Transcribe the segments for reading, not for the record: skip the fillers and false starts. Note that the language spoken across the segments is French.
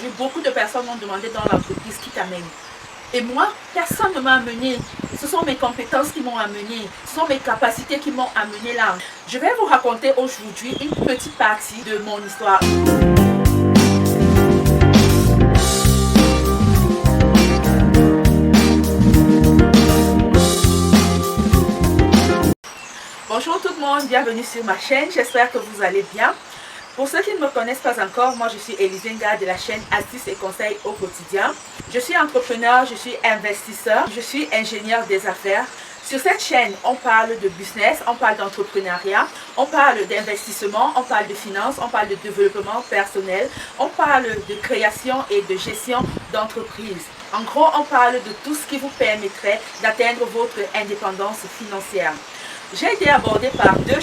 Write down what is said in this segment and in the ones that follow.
aujourd'hui, beaucoup de personnes m'ont demandé dans l'entreprise qui t'amène. Et moi, personne ne m'a amené. Ce sont mes compétences qui m'ont amené. Ce sont mes capacités qui m'ont amené là. Je vais vous raconter aujourd'hui une petite partie de mon histoire. Bonjour tout le monde, bienvenue sur ma chaîne. J'espère que vous allez bien. Pour ceux qui ne me connaissent pas encore, moi je suis Elizenga de la chaîne Astuces et Conseils au quotidien. Je suis entrepreneur, je suis investisseur, je suis ingénieur des affaires. Sur cette chaîne, on parle de business, on parle d'entrepreneuriat, on parle d'investissement, on parle de finance, on parle de développement personnel, on parle de création et de gestion d'entreprise. En gros, on parle de tout ce qui vous permettrait d'atteindre votre indépendance financière. J'ai été abordée par deux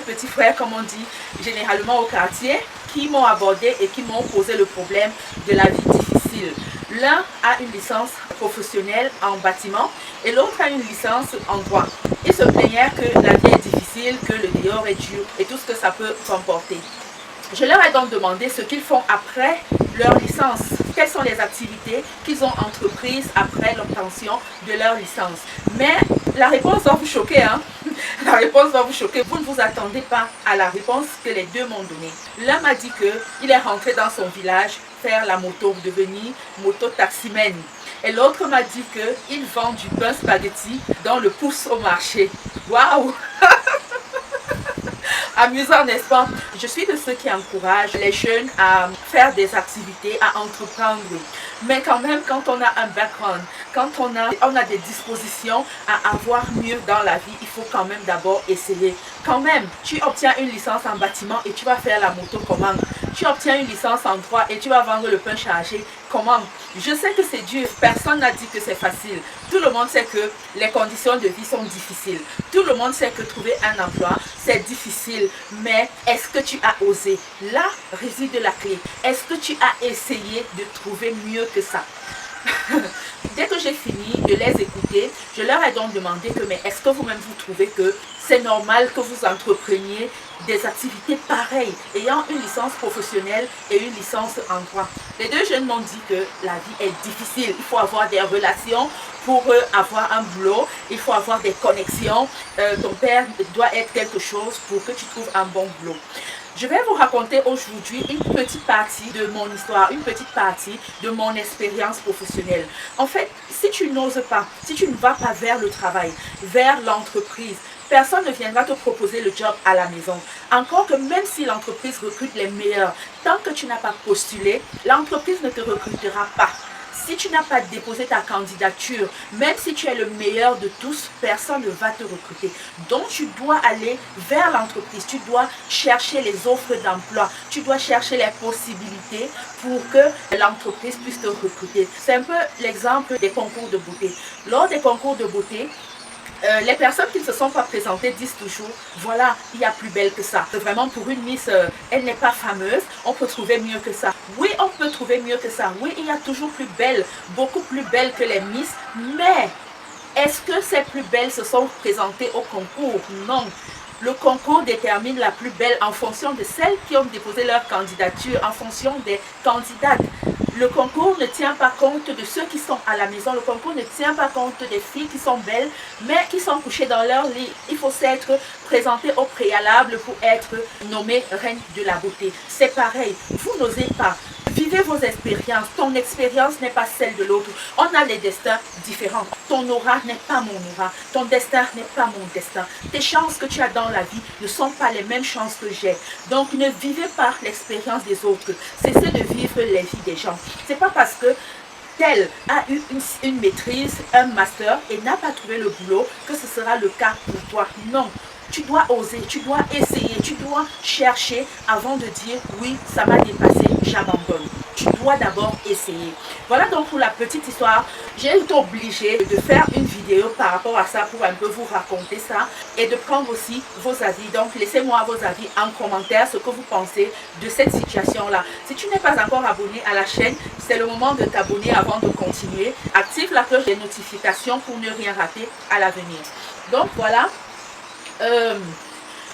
petits frères, comme on dit généralement au quartier, qui m'ont abordé et qui m'ont posé le problème de la vie difficile. L'un a une licence professionnelle en bâtiment et l'autre a une licence en droit. Ils se plaignaient que la vie est difficile, que le dehors est dur et tout ce que ça peut comporter. Je leur ai donc demandé ce qu'ils font après leur licence. Quelles sont les activités qu'ils ont entreprises après l'obtention de leur licence. Mais la réponse va vous choquer, hein? La réponse va vous choquer. Vous ne vous attendez pas à la réponse que les deux m'ont donnée. L'un m'a dit qu'il est rentré dans son village faire la moto, devenir moto-taximène. Et l'autre m'a dit qu'il vend du pain spaghetti dans le pouce au marché. Waouh! Amusant, n'est-ce pas? Je suis de ceux qui encouragent les jeunes à faire des activités, à entreprendre. Mais quand même, quand on a un background, quand on a des dispositions à avoir mieux dans la vie, il faut quand même d'abord essayer. Quand même, tu obtiens une licence en bâtiment et tu vas faire la moto comment? Tu obtiens une licence en droit et tu vas vendre le pain chargé comment? Je sais que c'est dur, personne n'a dit que c'est facile. Tout le monde sait que les conditions de vie sont difficiles. Tout le monde sait que trouver un emploi, c'est difficile. Mais est-ce que tu as osé? Là réside la clé. Est-ce que tu as essayé de trouver mieux que ça? Dès que j'ai fini de les écouter, je leur ai donc demandé que, mais est-ce que vous-même vous trouvez que c'est normal que vous entrepreniez des activités pareilles, ayant une licence professionnelle et une licence en droit? Les deux jeunes m'ont dit que la vie est difficile. Il faut avoir des relations pour avoir un boulot. Il faut avoir des connexions. Ton père doit être quelque chose pour que tu trouves un bon boulot. Je vais vous raconter aujourd'hui une petite partie de mon histoire, une petite partie de mon expérience professionnelle. En fait, si tu n'oses pas, si tu ne vas pas vers le travail, vers l'entreprise, personne ne viendra te proposer le job à la maison. Encore que même si l'entreprise recrute les meilleurs, tant que tu n'as pas postulé, l'entreprise ne te recrutera pas. Si tu n'as pas déposé ta candidature, même si tu es le meilleur de tous, personne ne va te recruter. Donc tu dois aller vers l'entreprise, tu dois chercher les offres d'emploi, tu dois chercher les possibilités pour que l'entreprise puisse te recruter. C'est un peu l'exemple des concours de beauté. Lors des concours de beauté, les personnes qui ne se sont pas présentées disent toujours, voilà, il y a plus belle que ça. Vraiment, pour une Miss, elle n'est pas fameuse, on peut trouver mieux que ça. Oui, on peut trouver mieux que ça. Oui, il y a toujours plus belle, beaucoup plus belle que les Miss. Mais, est-ce que ces plus belles se sont présentées au concours? Non. Le concours détermine la plus belle en fonction de celles qui ont déposé leur candidature, en fonction des candidates. Le concours ne tient pas compte de ceux qui sont à la maison. Le concours ne tient pas compte des filles qui sont belles, mais qui sont couchées dans leur lit. Il faut s'être présenté au préalable pour être nommée reine de la beauté. C'est pareil, vous n'osez pas. Vivez vos expériences. Ton expérience n'est pas celle de l'autre. On a les destins différents. Ton aura n'est pas mon aura. Ton destin n'est pas mon destin. Tes chances que tu as dans la vie ne sont pas les mêmes chances que j'ai. Donc ne vivez pas l'expérience des autres. Cessez de vivre les vies des gens. C'est pas parce que tel a eu une maîtrise, un master et n'a pas trouvé le boulot que ce sera le cas pour toi. Non. Tu dois oser, tu dois essayer, tu dois chercher avant de dire oui, ça m'a dépassé, j'abandonne. Tu dois d'abord essayer. Voilà donc pour la petite histoire. J'ai été obligée de faire une vidéo par rapport à ça pour un peu vous raconter ça et de prendre aussi vos avis. Donc laissez-moi vos avis en commentaire, ce que vous pensez de cette situation-là. Si tu n'es pas encore abonné à la chaîne, c'est le moment de t'abonner avant de continuer. Active la cloche des notifications pour ne rien rater à l'avenir. Donc voilà.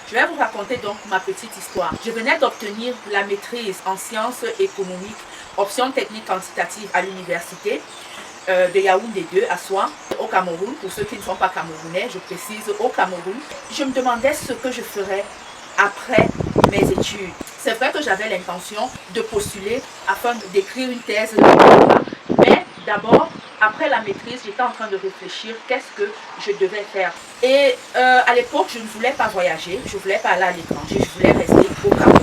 Je vais vous raconter donc ma petite histoire. Je venais d'obtenir la maîtrise en sciences économiques option technique quantitative à l'université de Yaoundé 2 à Soin, au Cameroun. Pour ceux qui ne sont pas camerounais, je précise au Cameroun. Je me demandais ce que je ferais après mes études. C'est vrai que j'avais l'intention de postuler afin d'écrire une thèse de doctorat, mais d'abord, après la maîtrise, j'étais en train de réfléchir qu'est-ce que je devais faire. Et à l'époque, je ne voulais pas voyager, je ne voulais pas aller à l'étranger, je voulais rester au Cameroun.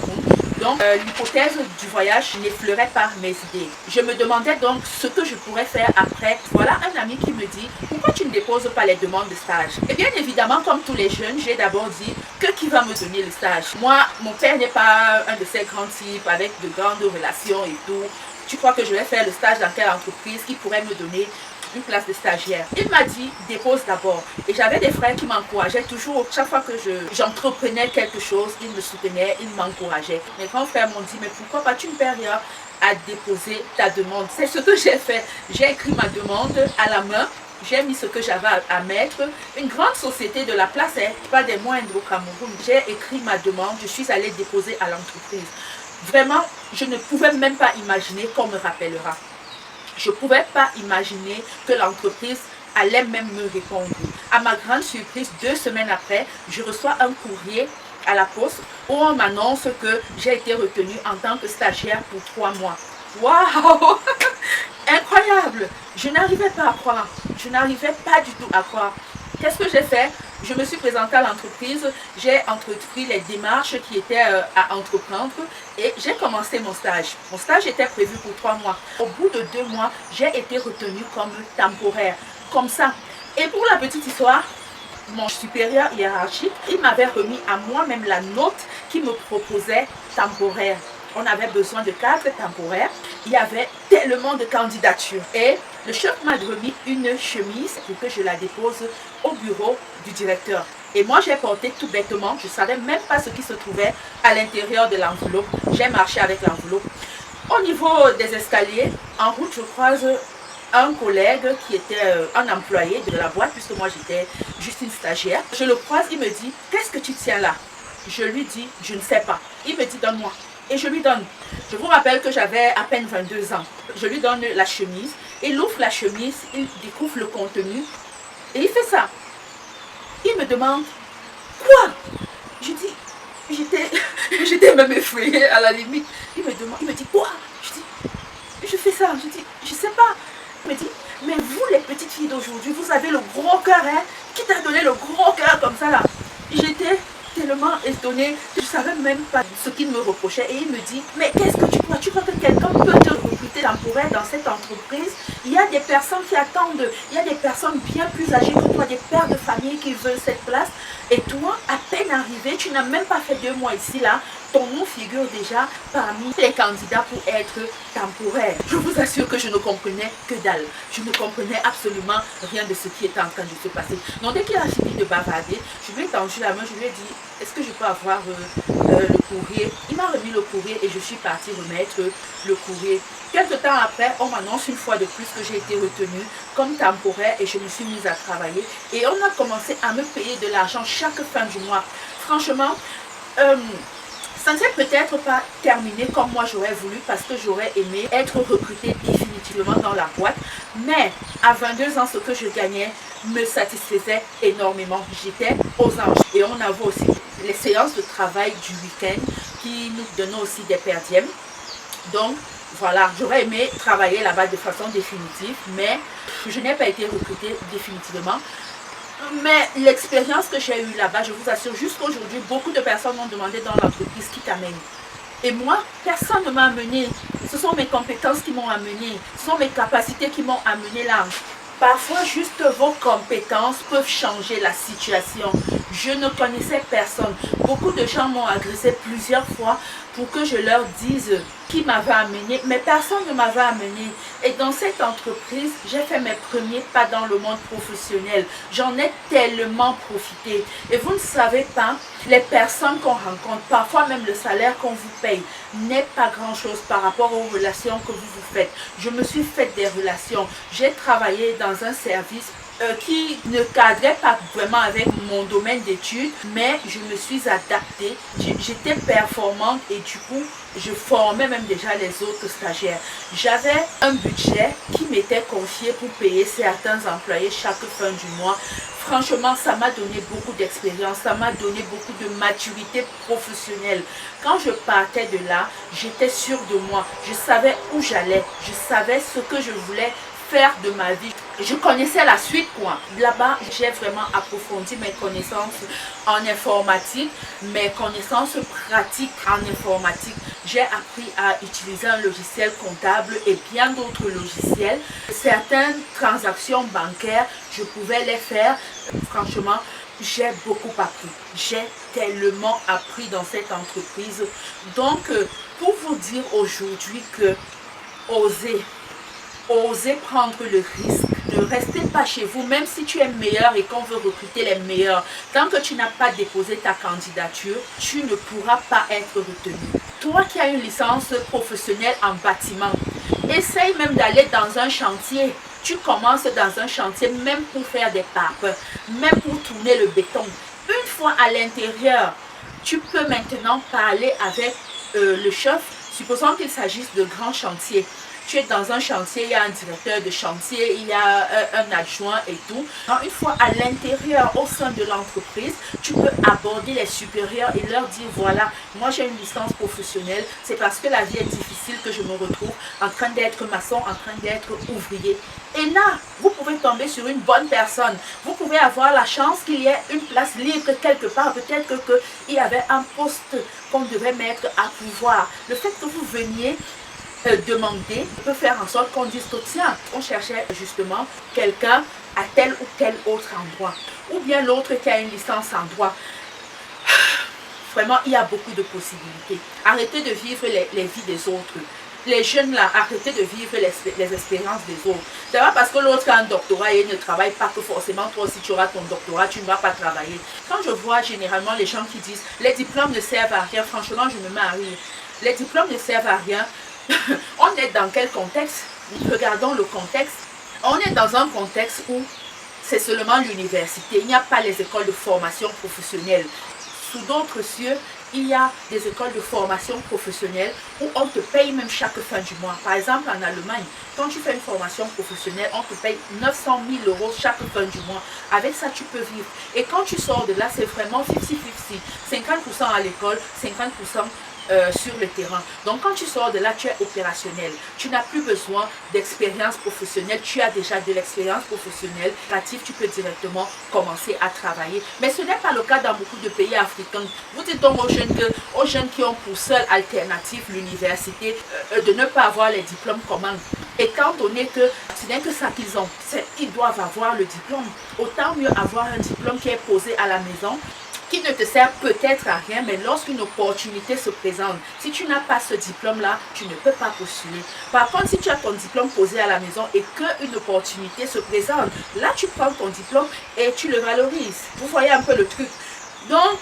Donc l'hypothèse du voyage n'effleurait pas mes idées. Je me demandais donc ce que je pourrais faire après. Voilà un ami qui me dit, pourquoi tu ne déposes pas les demandes de stage? Et bien évidemment, comme tous les jeunes, j'ai d'abord dit, que qui va me donner le stage? Moi, mon père n'est pas un de ces grands types avec de grandes relations et tout. Tu crois que je vais faire le stage dans quelle entreprise qui pourrait me donner une place de stagiaire? Il m'a dit, dépose d'abord. Et j'avais des frères qui m'encourageaient toujours. Chaque fois que j'entreprenais quelque chose, ils me soutenaient, ils m'encourageaient. Mes grands frères m'ont dit, mais pourquoi pas, tu ne perds rien à déposer ta demande. C'est ce que j'ai fait. J'ai écrit ma demande à la main. J'ai mis ce que j'avais à mettre. Une grande société de la place, pas des moindres au Cameroun. J'ai écrit ma demande. Je suis allée déposer à l'entreprise. Vraiment, je ne pouvais même pas imaginer qu'on me rappellera. Je ne pouvais pas imaginer que l'entreprise allait même me répondre. À ma grande surprise, 2 semaines après, je reçois un courrier à la poste où on m'annonce que j'ai été retenue en tant que stagiaire pour 3 mois. Waouh! Incroyable! Je n'arrivais pas à croire. Je n'arrivais pas du tout à croire. Qu'est-ce que j'ai fait? Je me suis présentée à l'entreprise, j'ai entrepris les démarches qui étaient à entreprendre et j'ai commencé mon stage. Mon stage était prévu pour 3 mois. Au bout de 2 mois, j'ai été retenue comme temporaire, comme ça. Et pour la petite histoire, mon supérieur hiérarchique, il m'avait remis à moi-même la note qui me proposait temporaire. On avait besoin de 4 temporaires. Il y avait tellement de candidatures. Et le chef m'a remis une chemise pour que je la dépose au bureau du directeur. Et moi, j'ai porté tout bêtement. Je ne savais même pas ce qui se trouvait à l'intérieur de l'enveloppe. J'ai marché avec l'enveloppe. Au niveau des escaliers, en route, je croise un collègue qui était un employé de la boîte, puisque moi, j'étais juste une stagiaire. Je le croise, il me dit, qu'est-ce que tu tiens là? Je lui dis, je ne sais pas. Il me dit, donne-moi. Et je lui donne. Je vous rappelle que j'avais à peine 22 ans. Je lui donne la chemise. Il ouvre la chemise, il découvre le contenu et il fait ça. Il me demande, quoi? Je dis, j'étais même effrayée à la limite. Il me demande, il me dit, quoi? Je dis, je fais ça. Je dis, je sais pas. Il me dit, mais vous les petites filles d'aujourd'hui, vous avez le gros cœur, hein? Qui t'a donné le gros cœur comme ça là? J'étais tellement étonnée, je ne savais même pas ce qu'il me reprochait et il me dit, mais qu'est-ce que tu crois? Tu crois que quelqu'un peut te recruter temporaire dans cette entreprise? Il y a des personnes qui attendent, il y a des personnes bien plus âgées que toi, des pères de famille qui veulent cette place et toi, à peine arrivé, tu n'as même pas fait 2 mois ici là, ton nom figure déjà parmi les candidats pour être temporaire. Je vous assure que je ne comprenais que dalle. Je ne comprenais absolument rien de ce qui était en train de se passer. Donc dès qu'il a fini de bavarder, je lui ai tendu la main, je lui ai dit, est-ce que je peux avoir le courrier? Il m'a remis le courrier et je suis partie remettre le courrier. Quelque temps après, on m'annonce une fois de plus que j'ai été retenue comme temporaire et je me suis mise à travailler. Et on a commencé à me payer de l'argent chaque fin du mois. Franchement, ça ne s'est peut-être pas terminé comme moi j'aurais voulu parce que j'aurais aimé être recrutée définitivement dans la boîte. Mais à 22 ans, ce que je gagnais me satisfaisait énormément. J'étais aux anges. Et on avait aussi les séances de travail du week-end qui nous donnaient aussi des per diem. Donc voilà, j'aurais aimé travailler là-bas de façon définitive, mais je n'ai pas été recrutée définitivement. Mais l'expérience que j'ai eue là-bas, je vous assure, jusqu'à aujourd'hui, beaucoup de personnes m'ont demandé dans l'entreprise qui t'amène. Et moi, personne ne m'a amené. Ce sont mes compétences qui m'ont amené. Ce sont mes capacités qui m'ont amené là. Parfois, juste vos compétences peuvent changer la situation. Je ne connaissais personne. Beaucoup de gens m'ont agressé plusieurs fois pour que je leur dise qui m'avait amené, mais personne ne m'avait amené. Et dans cette entreprise, j'ai fait mes premiers pas dans le monde professionnel. J'en ai tellement profité. Et vous ne savez pas, les personnes qu'on rencontre, parfois même le salaire qu'on vous paye, n'est pas grand-chose par rapport aux relations que vous vous faites. Je me suis fait des relations. J'ai travaillé dans un service qui ne cadrait pas vraiment avec mon domaine d'études, mais je me suis adaptée, j'étais performante et du coup, je formais même déjà les autres stagiaires. J'avais un budget qui m'était confié pour payer certains employés chaque fin du mois. Franchement, ça m'a donné beaucoup d'expérience, ça m'a donné beaucoup de maturité professionnelle. Quand je partais de là, j'étais sûre de moi. Je savais où j'allais, je savais ce que je voulais faire de ma vie. Je connaissais la suite quoi. Là-bas, j'ai vraiment approfondi mes connaissances en informatique, mes connaissances pratiques en informatique. J'ai appris à utiliser un logiciel comptable et bien d'autres logiciels. Certaines transactions bancaires, je pouvais les faire. Franchement, j'ai beaucoup appris. J'ai tellement appris dans cette entreprise. Donc, pour vous dire aujourd'hui que osez prendre le risque. Ne restez pas chez vous, même si tu es meilleur et qu'on veut recruter les meilleurs. Tant que tu n'as pas déposé ta candidature, tu ne pourras pas être retenu. Toi qui as une licence professionnelle en bâtiment, essaye même d'aller dans un chantier. Tu commences dans un chantier, même pour faire des papes, même pour tourner le béton. Une fois à l'intérieur, tu peux maintenant parler avec le chef. Supposons qu'il s'agisse de grands chantiers. Tu es dans un chantier, il y a un directeur de chantier, il y a un adjoint et tout. Donc, une fois à l'intérieur, au sein de l'entreprise, tu peux aborder les supérieurs et leur dire, voilà, moi j'ai une licence professionnelle, c'est parce que la vie est difficile que je me retrouve en train d'être maçon, en train d'être ouvrier. Et là, vous pouvez tomber sur une bonne personne. Vous pouvez avoir la chance qu'il y ait une place libre quelque part. Peut-être qu'il y avait un poste qu'on devait mettre à pouvoir. Le fait que vous veniez demander peut faire en sorte qu'on dise, tiens, on cherchait justement quelqu'un à tel ou tel autre endroit. Ou bien l'autre qui a une licence en droit. Vraiment, il y a beaucoup de possibilités. Arrêtez de vivre les vies des autres. Les jeunes là, arrêtez de vivre les expériences des autres. C'est pas parce que l'autre a un doctorat et il ne travaille pas que forcément toi aussi tu auras ton doctorat, tu ne vas pas travailler. Quand je vois généralement les gens qui disent les diplômes ne servent à rien, franchement je me mets à rire. Les diplômes ne servent à rien. On est dans quel contexte? Regardons le contexte. On est dans un contexte où c'est seulement l'université. Il n'y a pas les écoles de formation professionnelle. Sous d'autres cieux, il y a des écoles de formation professionnelle où on te paye même chaque fin du mois. Par exemple, en Allemagne, quand tu fais une formation professionnelle, on te paye 900 000 € chaque fin du mois. Avec ça, tu peux vivre. Et quand tu sors de là, c'est vraiment 50-50. 50% à l'école, 50% sur le terrain. Donc quand tu sors de là, tu es opérationnel. Tu n'as plus besoin d'expérience professionnelle. Tu as déjà de l'expérience professionnelle. Tu peux directement commencer à travailler. Mais ce n'est pas le cas dans beaucoup de pays africains. Vous dites donc aux jeunes qui ont pour seule alternative l'université de ne pas avoir les diplômes communs. Étant donné que ce n'est que ça qu'ils ont, ils doivent avoir le diplôme. Autant mieux avoir un diplôme qui est posé à la maison, qui ne te sert peut-être à rien, mais lorsqu'une opportunité se présente, si tu n'as pas ce diplôme-là, tu ne peux pas postuler. Par contre, si tu as ton diplôme posé à la maison et qu'une opportunité se présente, là, tu prends ton diplôme et tu le valorises. Vous voyez un peu le truc. Donc,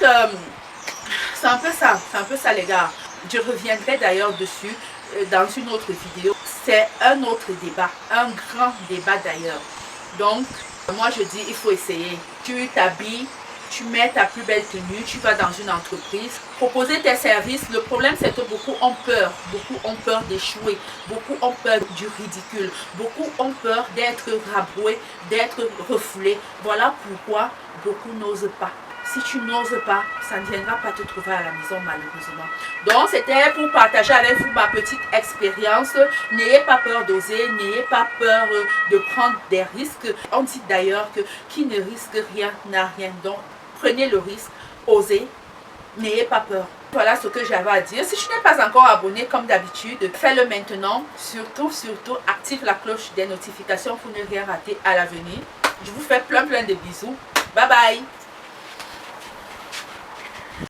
c'est un peu ça les gars. Je reviendrai d'ailleurs dessus dans une autre vidéo. C'est un autre débat, un grand débat d'ailleurs. Donc, moi je dis, il faut essayer. Tu t'habilles, tu mets ta plus belle tenue, tu vas dans une entreprise, proposer tes services. Le problème, c'est que beaucoup ont peur d'échouer, beaucoup ont peur du ridicule, beaucoup ont peur d'être rabroués, d'être refoulés. Voilà pourquoi beaucoup n'osent pas. Si tu n'oses pas, ça ne viendra pas te trouver à la maison malheureusement. Donc c'était pour partager avec vous ma petite expérience. N'ayez pas peur d'oser, n'ayez pas peur de prendre des risques. On dit d'ailleurs que qui ne risque rien n'a rien. Donc prenez le risque, osez, n'ayez pas peur. Voilà ce que j'avais à dire. Si tu n'es pas encore abonné comme d'habitude, fais-le maintenant. Surtout, active la cloche des notifications pour ne rien rater à l'avenir. Je vous fais plein de bisous. Bye bye.